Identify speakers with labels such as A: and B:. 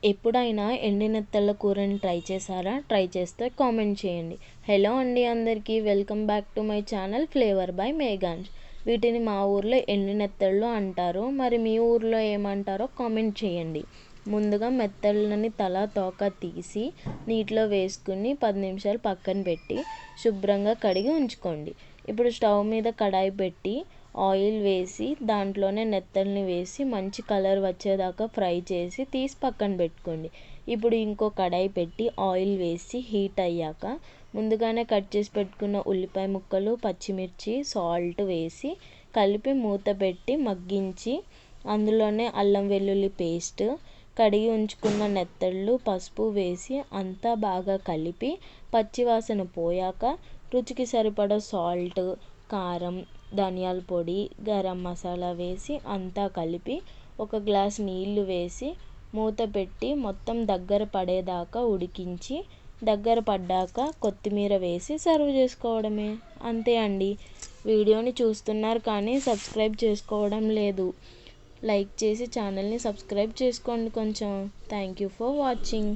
A: ఎప్పుడైనా ఎండి నెత్తళ్ళ కూరని ట్రై చేశారా? ట్రై చేస్తే కామెంట్ చేయండి. హలో అండి అందరికీ, welcome back to my channel flavour by Meghansh. వీటిని మా ఊర్లో ఎండి నెత్తళ్ళు అంటారు. మరి మీ ఊర్లో ఏమంటారో కామెంట్ చేయండి. ముందుగా మెత్తళ్ళని తల తోక తీసి నీటిలో వేసుకుని 10 నిమిషాలు పక్కన పెట్టి శుభ్రంగా కడిగి ఉంచుకోండి. ఇప్పుడు స్టవ్ మీద కడాయి పెట్టి ఆయిల్ వేసి దాంట్లోనే నెత్తల్ని వేసి మంచి కలర్ వచ్చేదాకా ఫ్రై చేసి తీసి పక్కన పెట్టుకోండి. ఇప్పుడు ఇంకో కడాయి పెట్టి ఆయిల్ వేసి హీట్ అయ్యాక ముందుగానే కట్ చేసి పెట్టుకున్న ఉల్లిపాయ ముక్కలు, పచ్చిమిర్చి, సాల్ట్ వేసి కలిపి మూత పెట్టి మగ్గించి అందులోనే అల్లం వెల్లుల్లి పేస్ట్, కడిగి ఉంచుకున్న నెత్తళ్ళు, పసుపు వేసి అంతా బాగా కలిపి పచ్చివాసన పోయాక రుచికి సరిపడా సాల్ట్, కారం, ధనియాల పొడి, గరం మసాలా వేసి అంతా కలిపి ఒక గ్లాస్ నీళ్లు వేసి మూత పెట్టి మొత్తం దగ్గర పడేదాకా ఉడికించి దగ్గర పడ్డాక కొత్తిమీర వేసి సర్వ్ చేసుకోవడమే. అంతే అండి. వీడియోని చూస్తున్నారు కానీ సబ్స్క్రైబ్ చేసుకోవడం లేదు. లైక్ చేసి ఛానల్ని సబ్స్క్రైబ్ చేసుకోండి కొంచెం. Thank you for watching.